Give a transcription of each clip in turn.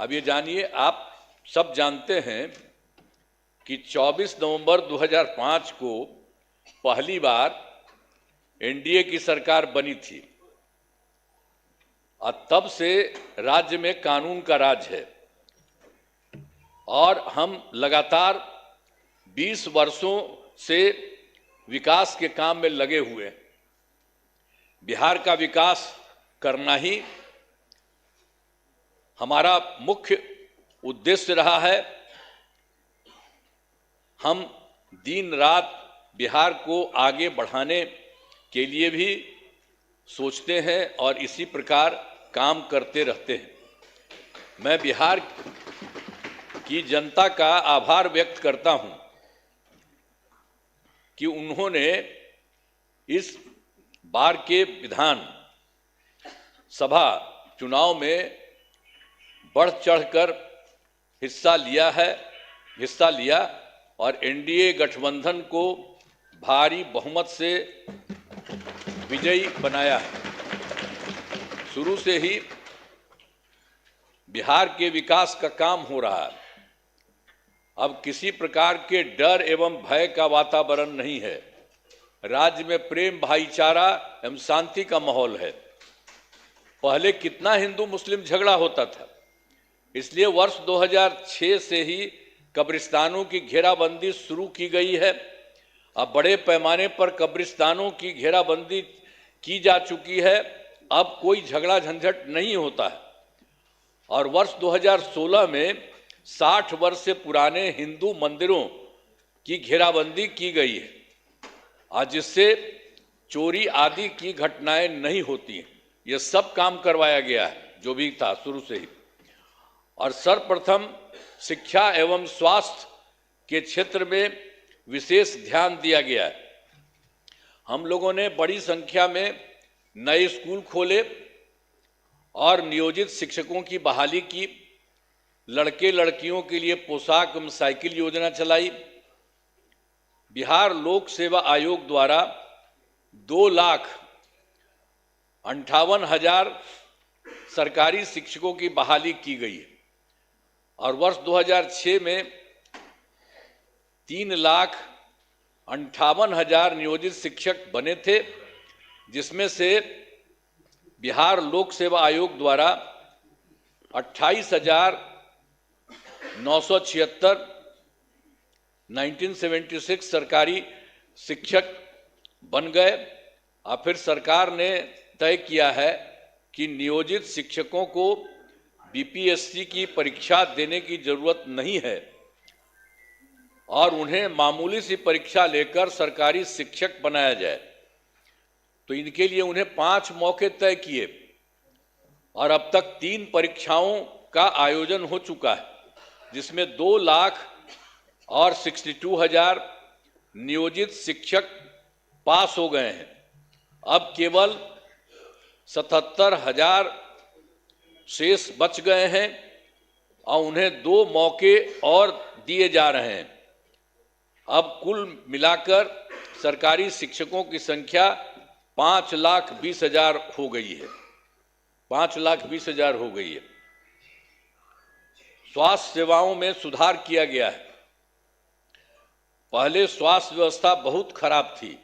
अब ये जानिए, आप सब जानते हैं कि 24 नवंबर 2005 को पहली बार एनडीए की सरकार बनी थी और तब से राज्य में कानून का राज है और हम लगातार 20 वर्षों से विकास के काम में लगे हुए हैं। बिहार का विकास करना ही हमारा मुख्य उद्देश्य रहा है। हम दिन रात बिहार को आगे बढ़ाने के लिए भी सोचते हैं और इसी प्रकार काम करते रहते हैं। मैं बिहार की जनता का आभार व्यक्त करता हूं कि उन्होंने इस बार के विधान सभा चुनाव में बढ़ चढ़कर हिस्सा लिया और एनडीए गठबंधन को भारी बहुमत से विजयी बनाया है। शुरू से ही बिहार के विकास का काम हो रहा है। अब किसी प्रकार के डर एवं भय का वातावरण नहीं है। राज्य में प्रेम, भाईचारा एवं शांति का माहौल है। पहले कितना हिंदू मुस्लिम झगड़ा होता था, इसलिए वर्ष 2006 से ही कब्रिस्तानों की घेराबंदी शुरू की गई है। अब बड़े पैमाने पर कब्रिस्तानों की घेराबंदी की जा चुकी है। अब कोई झगड़ा झंझट नहीं होता है और वर्ष 2016 में 60 वर्ष से पुराने हिंदू मंदिरों की घेराबंदी की गई है और जिससे चोरी आदि की घटनाएं नहीं होती हैं। यह सब काम करवाया गया है जो भी था शुरू से ही। और सर्वप्रथम शिक्षा एवं स्वास्थ्य के क्षेत्र में विशेष ध्यान दिया गया है। हम लोगों ने बड़ी संख्या में नए स्कूल खोले और नियोजित शिक्षकों की बहाली की। लड़के लड़कियों के लिए पोशाक एवं साइकिल योजना चलाई। बिहार लोक सेवा आयोग द्वारा 2,58,000 सरकारी शिक्षकों की बहाली की गई है और वर्ष 2006 में 3,58,000 नियोजित शिक्षक बने थे, जिसमें से बिहार लोक सेवा आयोग द्वारा 28,976 1976 सरकारी शिक्षक बन गए। और फिर सरकार ने तय किया है कि नियोजित शिक्षकों को बीपीएससी की परीक्षा देने की जरूरत नहीं है और उन्हें मामूली सी परीक्षा लेकर सरकारी शिक्षक बनाया जाए। तो इनके लिए उन्हें 5 मौके तय किए और अब तक 3 परीक्षाओं का आयोजन हो चुका है, जिसमें 2,62,000 नियोजित शिक्षक पास हो गए हैं। अब केवल 77,000 शेष बच गए हैं और उन्हें 2 मौके और दिए जा रहे हैं। अब कुल मिलाकर सरकारी शिक्षकों की संख्या 5,20,000 हो गई है। 5,20,000 हो गई है। स्वास्थ्य सेवाओं में सुधार किया गया है। पहले स्वास्थ्य व्यवस्था बहुत खराब थी।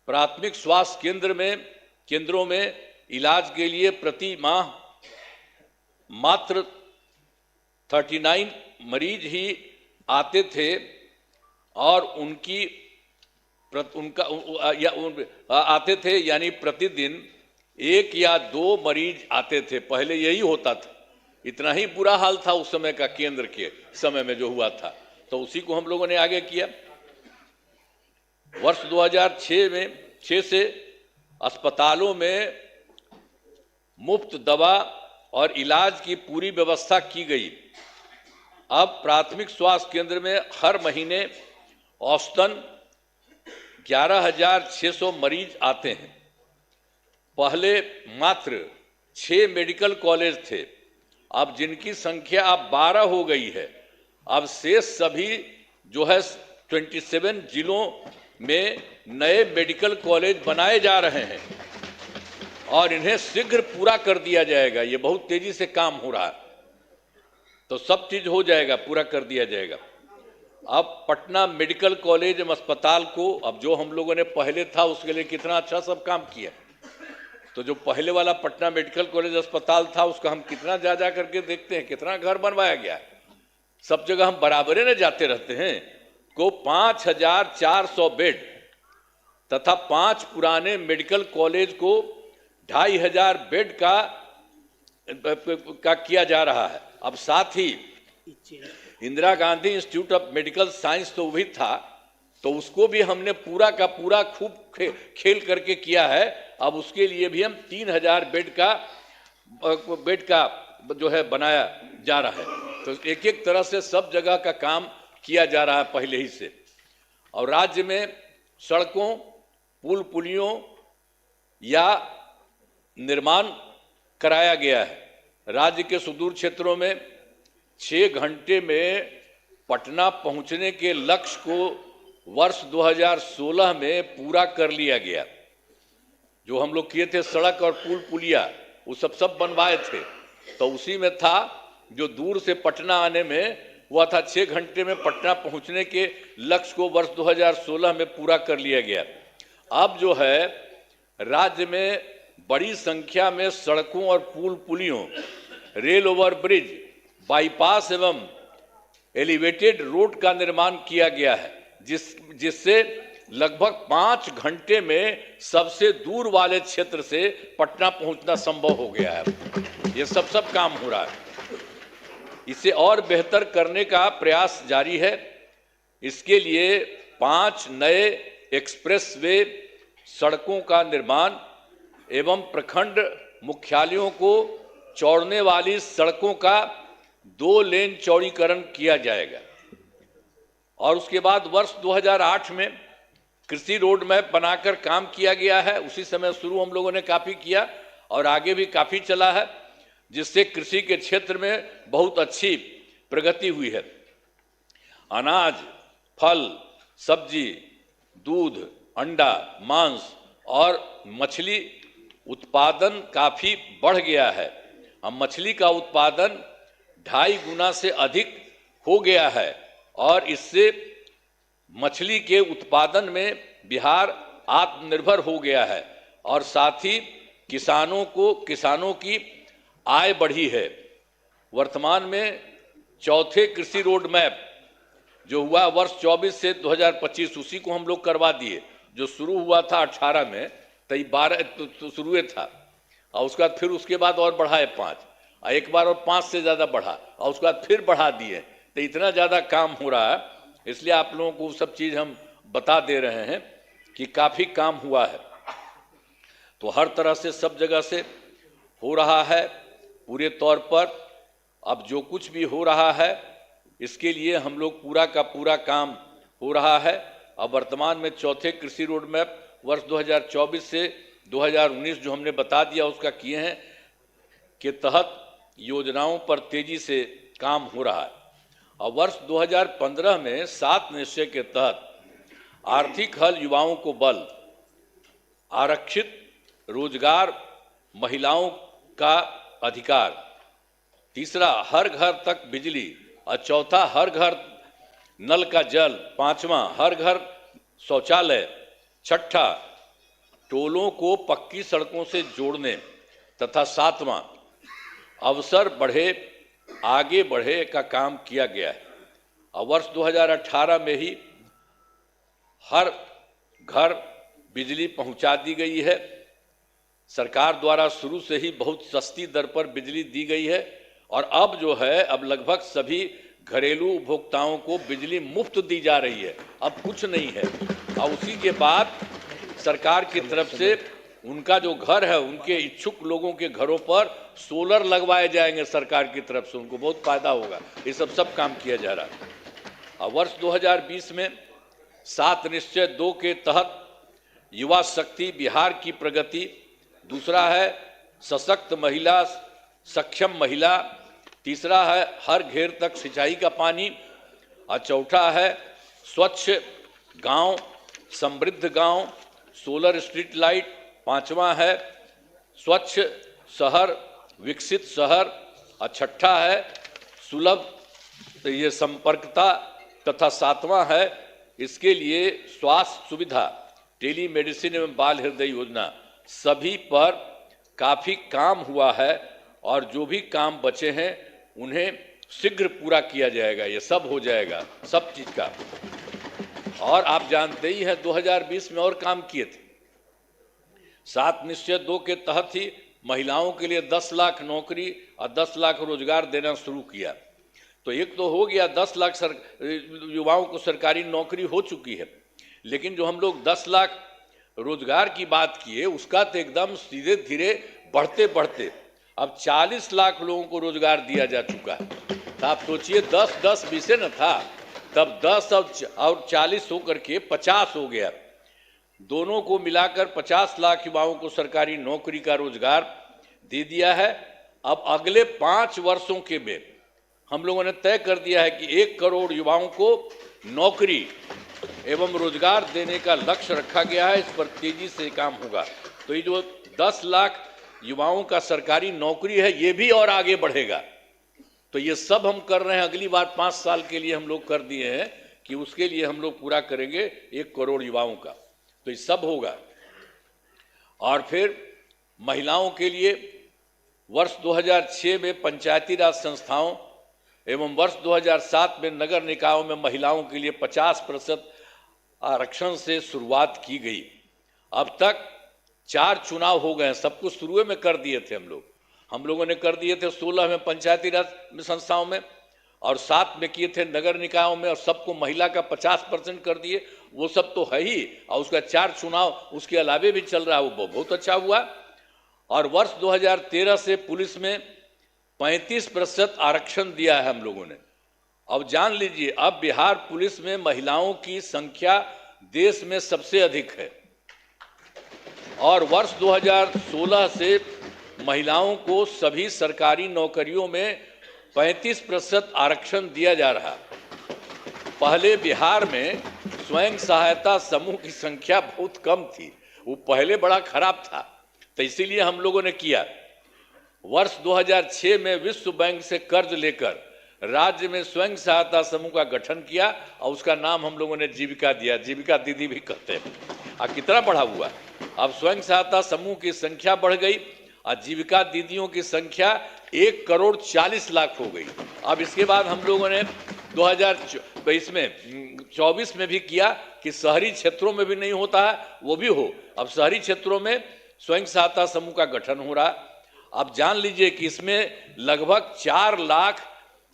प्राथमिक स्वास्थ्य केंद्रों में इलाज के लिए प्रति माह मात्र 39 मरीज ही आते थे और आते थे यानी प्रतिदिन 1 या 2 मरीज आते थे। पहले यही होता था। इतना ही बुरा हाल था उस समय का, केंद्र के समय में जो हुआ था। तो उसी को हम लोगों ने आगे किया। वर्ष 2006 से अस्पतालों में मुफ्त दवा और इलाज की पूरी व्यवस्था की गई। अब प्राथमिक स्वास्थ्य केंद्र में हर महीने औसतन 11,600 मरीज आते हैं। पहले मात्र 6 मेडिकल कॉलेज थे, अब जिनकी संख्या अब 12 हो गई है। अब शेष सभी जो है 27 जिलों में नए मेडिकल कॉलेज बनाए जा रहे हैं और इन्हें शीघ्र पूरा कर दिया जाएगा। ये बहुत तेजी से काम हो रहा है। तो सब चीज हो जाएगा, पूरा कर दिया जाएगा। अब पटना मेडिकल कॉलेज एवं अस्पताल को, अब जो हम लोगों ने पहले था उसके लिए कितना अच्छा सब काम किया, तो जो पहले वाला पटना मेडिकल कॉलेज अस्पताल था उसका हम कितना जा करके देखते हैं, कितना घर बनवाया गया है। सब जगह हम बराबरे न जाते रहते हैं। को 5400 बेड तथा 5 पुराने मेडिकल कॉलेज को 2500 बेड का किया जा रहा है। अब साथ ही Indira Gandhi Institute of Medical Science तो भी था, तो उसको भी हमने पूरा का पूरा खूब खेल करके किया है। अब उसके लिए भी हम 3000 बेड का जो है बनाया जा रहा है। तो एक एक तरह से सब जगह का काम किया जा रहा है पहले ही से। और राज्य में सड़कों, पुल पुलियों या निर्माण कराया गया है। राज्य के सुदूर क्षेत्रों में 6 घंटे में पटना पहुंचने के लक्ष्य को वर्ष 2016 में पूरा कर लिया गया। जो हम लोग किए थे सड़क और पुल पुलिया, वो सब बनवाए थे, तो उसी में था जो दूर से पटना आने में हुआ था 6 घंटे में पटना पहुंचने के लक्ष्य को वर्ष 2016 में पूरा कर लिया गया। अब जो है राज्य में बड़ी संख्या में सड़कों और पुल पुलियों, रेल ओवर ब्रिज, बाईपास एवं एलिवेटेड रोड का निर्माण किया गया है, जिससे लगभग 5 घंटे में सबसे दूर वाले क्षेत्र से पटना पहुंचना संभव हो गया है। ये सब काम हो रहा है। इसे और बेहतर करने का प्रयास जारी है। इसके लिए 5 नए एक्सप्रेस वे सड़कों का निर्माण एवं प्रखंड मुख्यालयों को जोड़ने वाली सड़कों का 2 लेन चौड़ीकरण किया जाएगा। और उसके बाद वर्ष 2008 में कृषि रोड मैप बनाकर काम किया गया है। उसी समय शुरू हम लोगों ने काफ़ी किया और आगे भी काफ़ी चला है, जिससे कृषि के क्षेत्र में बहुत अच्छी प्रगति हुई है। अनाज, फल, सब्जी, दूध, अंडा, मांस और मछली उत्पादन काफ़ी बढ़ गया है। अब मछली का उत्पादन 2.5 गुना से अधिक हो गया है और इससे मछली के उत्पादन में बिहार आत्मनिर्भर हो गया है और साथ ही किसानों की आय बढ़ी है। वर्तमान में चौथे कृषि रोड मैप जो हुआ वर्ष 24 से 2025, उसी को हम लोग करवा दिए। जो शुरू हुआ था 18 में, तो 12 तो शुरू था, और उसके बाद और बढ़ाए 5, और एक बार और 5 से ज़्यादा बढ़ा, और उसके बाद फिर बढ़ा दिए। तो इतना ज़्यादा काम हो रहा है, इसलिए आप लोगों को सब चीज़ हम बता दे रहे हैं कि काफ़ी काम हुआ है। तो हर तरह से सब जगह से हो रहा है पूरे तौर पर। अब जो कुछ भी हो रहा है इसके लिए हम लोग पूरा का पूरा काम हो रहा है। अब वर्तमान में चौथे कृषि रोड मैप वर्ष 2024 से 2019 जो हमने बता दिया उसका किए हैं के तहत योजनाओं पर तेजी से काम हो रहा है। और वर्ष 2015 में 7 निश्चय के तहत आर्थिक हल, युवाओं को बल, आरक्षित रोजगार, महिलाओं का अधिकार, तीसरा हर घर तक बिजली, और चौथा हर घर नल का जल, पांचवा हर घर शौचालय, छठा टोलों को पक्की सड़कों से जोड़ने, तथा सातवां अवसर बढ़े आगे बढ़े का काम किया गया है। और वर्ष 2018 में ही हर घर बिजली पहुंचा दी गई है। सरकार द्वारा शुरू से ही बहुत सस्ती दर पर बिजली दी गई है और अब जो है अब लगभग सभी घरेलू उपभोक्ताओं को बिजली मुफ्त दी जा रही है, अब कुछ नहीं है। और उसी के बाद सरकार की तरफ से उनका जो घर है उनके इच्छुक लोगों के घरों पर सोलर लगवाए जाएंगे सरकार की तरफ से, उनको बहुत फायदा होगा। ये सब काम किया जा रहा है। और वर्ष 2020 में 7 निश्चय 2 के तहत युवा शक्ति बिहार की प्रगति, दूसरा है सशक्त महिला, सक्षम महिला, तीसरा है हर घेर तक सिंचाई का पानी, और चौथा है स्वच्छ गांव, समृद्ध गांव, सोलर स्ट्रीट लाइट, पांचवा है स्वच्छ शहर, विकसित शहर, और छठा है सुलभ ये संपर्कता तथा 7वां है इसके लिए स्वास्थ्य सुविधा, टेली मेडिसिन एवं बाल हृदय योजना, सभी पर काफ़ी काम हुआ है और जो भी काम बचे हैं उन्हें शीघ्र पूरा किया जाएगा। ये सब हो जाएगा, सब चीज़ का। और आप जानते ही हैं 2020 में और काम किए थे। 7 निश्चय 2 के तहत ही महिलाओं के लिए 10 लाख नौकरी और 10 लाख रोजगार देना शुरू किया। तो एक तो हो गया 10 लाख युवाओं को सरकारी नौकरी हो चुकी है, लेकिन जो हम लोग 10 लाख रोजगार की बात किए उसका तो एकदम सीधे धीरे बढ़ते बढ़ते अब 40 लाख लोगों को रोजगार दिया जा चुका है। तो आप सोचिए 10 20 न था, तब 10 और 40 होकर के 50 हो गया। दोनों को मिलाकर 50 लाख युवाओं को सरकारी नौकरी का रोजगार दे दिया है। अब अगले 5 वर्षों के में हम लोगों ने तय कर दिया है कि 1 करोड़ युवाओं को नौकरी एवं रोजगार देने का लक्ष्य रखा गया है। इस पर तेजी से काम होगा। तो ये जो 10 लाख युवाओं का सरकारी नौकरी है ये भी और आगे बढ़ेगा। तो ये सब हम कर रहे हैं। अगली बार 5 साल के लिए हम लोग कर दिए हैं कि उसके लिए हम लोग पूरा करेंगे 1 करोड़ युवाओं का। तो ये सब होगा। और फिर महिलाओं के लिए वर्ष 2006 में पंचायती राज संस्थाओं एवं वर्ष 2007 में नगर निकायों में महिलाओं के लिए 50% आरक्षण से शुरुआत की गई। अब तक 4 चुनाव हो गए हैं। सब कुछ शुरू में कर दिए थे हम लोगों ने कर दिए थे 16 में पंचायती राज संस्थाओं में और 7 में किए थे नगर निकायों में, और सबको महिला का 50% कर दिए। वो सब तो है ही, और उसका 4 चुनाव उसके अलावे भी चल रहा है, वो बहुत अच्छा हुआ। और वर्ष 2013 से पुलिस में 35% आरक्षण दिया है हम लोगों ने। अब जान लीजिए, अब बिहार पुलिस में महिलाओं की संख्या देश में सबसे अधिक है। और वर्ष 2016 से महिलाओं को सभी सरकारी नौकरियों में 35% आरक्षण दिया जा रहा। पहले बिहार में स्वयं सहायता समूह की संख्या बहुत कम थी, वो पहले बड़ा खराब था, तो इसीलिए हम लोगों ने किया। वर्ष 2006 में विश्व बैंक से कर्ज लेकर राज्य में स्वयं सहायता समूह का गठन किया और उसका नाम हम लोगों ने जीविका दिया। जीविका दीदी भी कहते हैं। और कितना बढ़ा हुआ, अब स्वयं सहायता समूह की संख्या बढ़ गई और जीविका दीदियों की संख्या 1 करोड़ 40 लाख हो गई। अब इसके बाद हम लोगों ने 2024 में भी किया कि शहरी क्षेत्रों में भी नहीं होता है वो भी हो। अब शहरी क्षेत्रों में स्वयं सहायता समूह का गठन हो रहा। अब जान लीजिए कि इसमें लगभग 4 लाख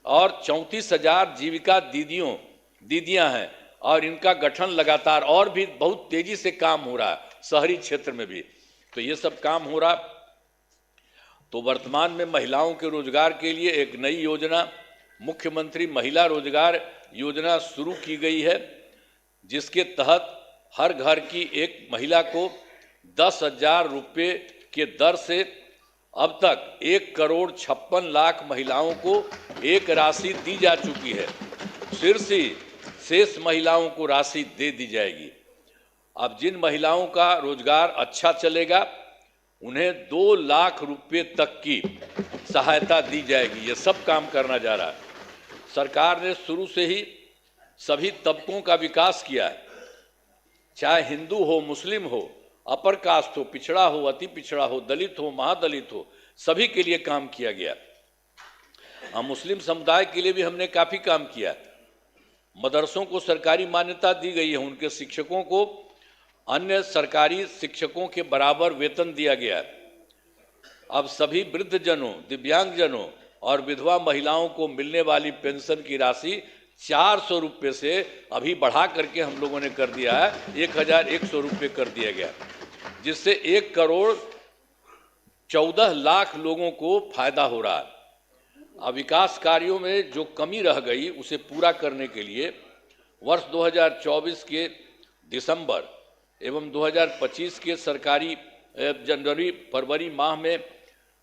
और 34,000 जीविका दीदियां हैं और इनका गठन लगातार और भी बहुत तेजी से काम हो रहा है शहरी क्षेत्र में भी। तो ये सब काम हो रहा। तो वर्तमान में महिलाओं के रोजगार के लिए एक नई योजना मुख्यमंत्री महिला रोजगार योजना शुरू की गई है, जिसके तहत हर घर की एक महिला को 10,000 रुपये के दर से अब तक 1 करोड़ 56 लाख महिलाओं को एक राशि दी जा चुकी है। शेष महिलाओं को राशि दे दी जाएगी। अब जिन महिलाओं का रोजगार अच्छा चलेगा उन्हें 2 लाख रुपये तक की सहायता दी जाएगी। ये सब काम करना जा रहा है। सरकार ने शुरू से ही सभी तबकों का विकास किया है, चाहे हिंदू हो, मुस्लिम हो, अपर कास्ट हो, पिछड़ा हो, अति पिछड़ा हो, दलित हो, महादलित हो, सभी के लिए काम किया गया। मुस्लिम समुदाय के लिए भी हमने काफ़ी काम किया। मदरसों को सरकारी मान्यता दी गई है, उनके शिक्षकों को अन्य सरकारी शिक्षकों के बराबर वेतन दिया गया। अब सभी वृद्धजनों, दिव्यांगजनों और विधवा महिलाओं को मिलने वाली पेंशन की राशि 400 रुपये से अभी बढ़ा करके हम लोगों ने कर दिया है 1,100 रुपये कर दिया गया, जिससे 1 करोड़ 14 लाख लोगों को फायदा हो रहा है। अब विकास कार्यों में जो कमी रह गई उसे पूरा करने के लिए वर्ष 2024 के दिसंबर एवं 2025 के सरकारी जनवरी फरवरी माह में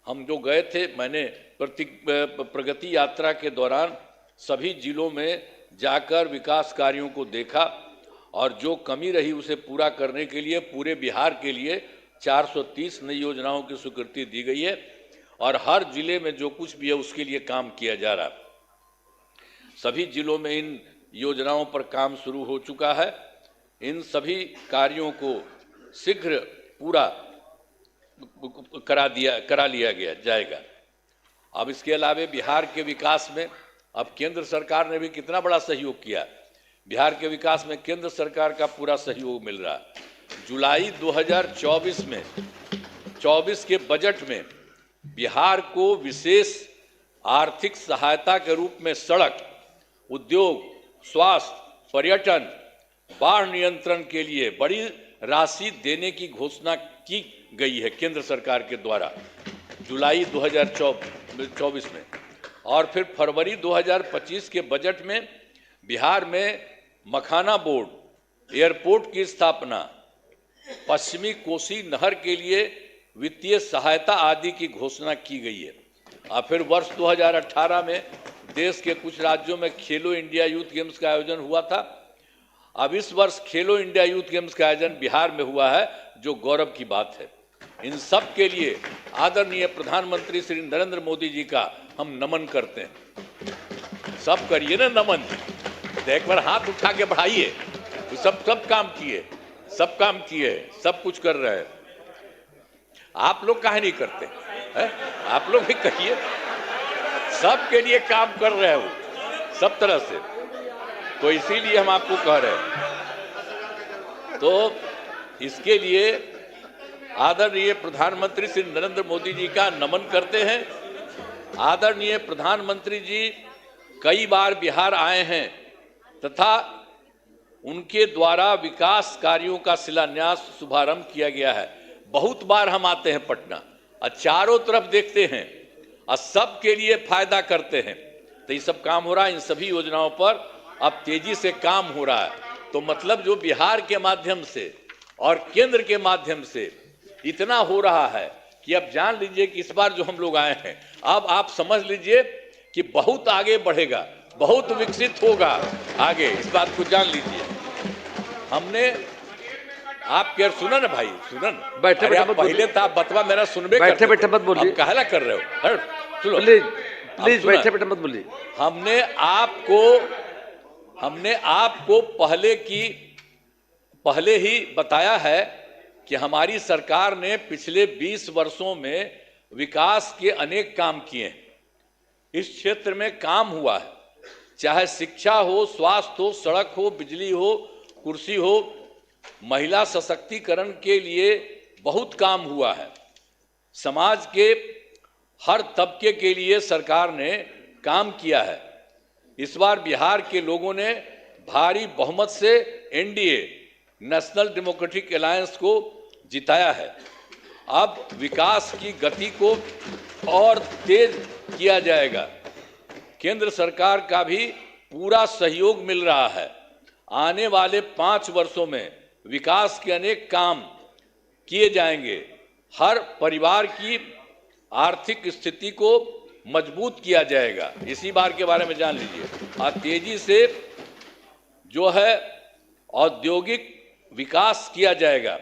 हम जो गए थे, मैंने प्रगति यात्रा के दौरान सभी जिलों में जाकर विकास कार्यों को देखा और जो कमी रही उसे पूरा करने के लिए पूरे बिहार के लिए 430 नई योजनाओं की स्वीकृति दी गई है और हर जिले में जो कुछ भी है उसके लिए काम किया जा रहा है। सभी जिलों में इन योजनाओं पर काम शुरू हो चुका है। इन सभी कार्यों को शीघ्र पूरा करा लिया जाएगा। अब इसके अलावे बिहार के विकास में अब केंद्र सरकार ने भी कितना बड़ा सहयोग किया। बिहार के विकास में केंद्र सरकार का पूरा सहयोग मिल रहा है। जुलाई 2024 के बजट में बिहार को विशेष आर्थिक सहायता के रूप में सड़क, उद्योग, स्वास्थ्य, पर्यटन, बाढ़ नियंत्रण के लिए बड़ी राशि देने की घोषणा की गई है केंद्र सरकार के द्वारा जुलाई 2024 में। और फिर फरवरी 2025 के बजट में बिहार में मखाना बोर्ड, एयरपोर्ट की स्थापना, पश्चिमी कोसी नहर के लिए वित्तीय सहायता आदि की घोषणा की गई है। और फिर वर्ष 2018 में देश के कुछ राज्यों में खेलो इंडिया यूथ गेम्स का आयोजन हुआ था। अब इस वर्ष खेलो इंडिया यूथ गेम्स का आयोजन बिहार में हुआ है, जो गौरव की बात है। इन सब के लिए आदरणीय प्रधानमंत्री श्री नरेंद्र मोदी जी का हम नमन करते हैं। सब करिए ना नमन, एक बार हाथ उठा के बढ़ाइए। तो सब काम किए, सब काम किए, सब कुछ कर रहे हैं। आप लोग काहे नहीं करते है? आप लोग भी कहिए। सबके लिए काम कर रहे हो सब तरह से, तो इसीलिए हम आपको कह रहे हैं। तो इसके लिए आदरणीय प्रधानमंत्री श्री नरेंद्र मोदी जी का नमन करते हैं। आदरणीय प्रधानमंत्री जी कई बार बिहार आए हैं तथा उनके द्वारा विकास कार्यों का शिलान्यास शुभारंभ किया गया है। बहुत बार हम आते हैं पटना और चारों तरफ देखते हैं और सबके लिए फायदा करते हैं। तो ये सब काम हो रहा है। इन सभी योजनाओं पर अब तेजी से काम हो रहा है। तो मतलब जो बिहार के माध्यम से और केंद्र के माध्यम से इतना हो रहा है कि अब जान लीजिए कि इस बार जो हम लोग आए हैं, अब आप समझ लीजिए कि बहुत आगे बढ़ेगा, बहुत विकसित होगा आगे। इस बात को जान लीजिए। हमने आप क्या सुना ना भाई, सुना ना, बैठे बैठे पहले था बतवा मेरा सुनबे, बैठे बैठे मत बोलिए, कहला कर रहे हो, सुनो प्लीज बैठे बैठे मत बोलिए। हमने आपको पहले ही बताया है कि हमारी सरकार ने पिछले 20 वर्षों में विकास के अनेक काम किए हैं। इस क्षेत्र में काम हुआ है, चाहे शिक्षा हो, स्वास्थ्य हो, सड़क हो, बिजली हो, कुर्सी हो, महिला सशक्तिकरण के लिए बहुत काम हुआ है। समाज के हर तबके के लिए सरकार ने काम किया है। इस बार बिहार के लोगों ने भारी बहुमत से एनडीए, नेशनल डेमोक्रेटिक अलायंस को जिताया है। अब विकास की गति को और तेज किया जाएगा। केंद्र सरकार का भी पूरा सहयोग मिल रहा है। आने वाले 5 वर्षों में विकास के अनेक काम किए जाएंगे। हर परिवार की आर्थिक स्थिति को मजबूत किया जाएगा। इसी बार के बारे में जान लीजिए। और तेजी से जो है औद्योगिक विकास किया जाएगा।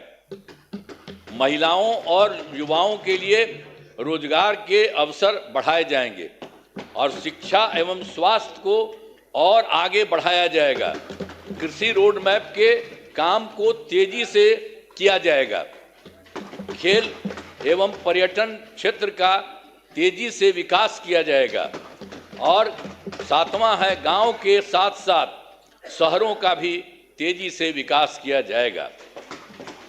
महिलाओं और युवाओं के लिए रोजगार के अवसर बढ़ाए जाएंगे और शिक्षा एवं स्वास्थ्य को और आगे बढ़ाया जाएगा। कृषि रोड मैप के काम को तेजी से किया जाएगा। खेल एवं पर्यटन क्षेत्र का तेजी से विकास किया जाएगा। और 7वां है, गांव के साथ साथ शहरों का भी तेजी से विकास किया जाएगा।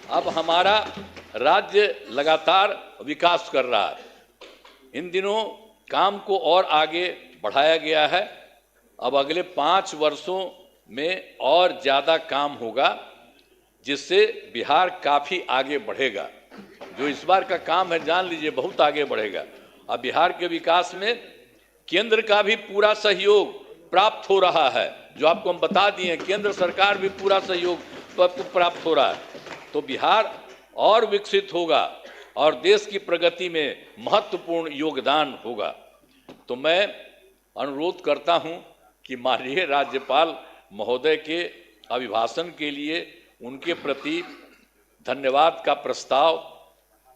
अब हमारा राज्य लगातार विकास कर रहा है। इन दिनों काम को और आगे बढ़ाया गया है। अब अगले 5 वर्षों में और ज़्यादा काम होगा, जिससे बिहार काफ़ी आगे बढ़ेगा। जो इस बार का काम है, जान लीजिए बहुत आगे बढ़ेगा। अब बिहार के विकास में केंद्र का भी पूरा सहयोग प्राप्त हो रहा है। जो आपको हम बता दिए, केंद्र सरकार भी पूरा सहयोग प्राप्त हो रहा है। तो बिहार और विकसित होगा और देश की प्रगति में महत्वपूर्ण योगदान होगा। तो मैं अनुरोध करता हूं कि माननीय राज्यपाल महोदय के अभिभाषण के लिए उनके प्रति धन्यवाद का प्रस्ताव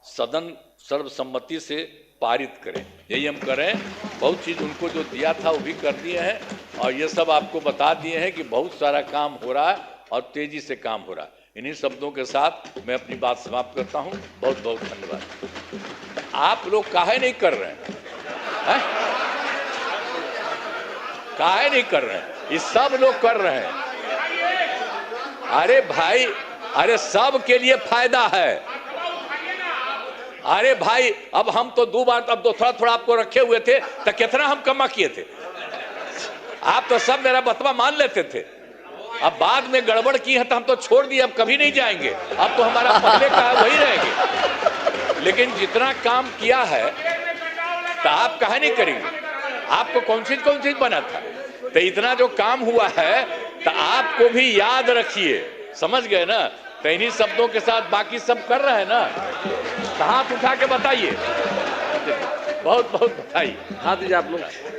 सदन सर्वसम्मति से पारित करें। यही हम करें। बहुत चीज़ उनको जो दिया था वो भी कर दिए हैं। और ये सब आपको बता दिए हैं कि बहुत सारा काम हो रहा है और तेजी से काम हो रहा है। इन्हीं शब्दों के साथ मैं अपनी बात समाप्त करता हूं। बहुत बहुत धन्यवाद। आप लोग काहे नहीं कर रहे हैं? काहे नहीं कर रहे हैं? ये सब लोग कर रहे हैं। अरे भाई, अरे सब के लिए फायदा है। अरे भाई, अब हम तो 2 बार, अब तो थोड़ा थोड़ा आपको रखे हुए थे, तो कितना हम कमा किए थे। आप तो सब मेरा बतवा मान लेते थे। अब बाद में गड़बड़ की है तो हम तो छोड़ दिए, अब कभी नहीं जाएंगे। अब तो हमारा पहले का है वही रहेंगे। लेकिन जितना काम किया है तो आप काहे नहीं करेंगे? आपको कौन चीज बना था? तो इतना जो काम हुआ है तो आपको भी याद रखिए, समझ गए ना? तो इन्हीं शब्दों के साथ बाकी सब कर रहे हैं ना, तो हाथ उठा के बताइए। बहुत बहुत बधाई। हाथ दीजिए आप लोग।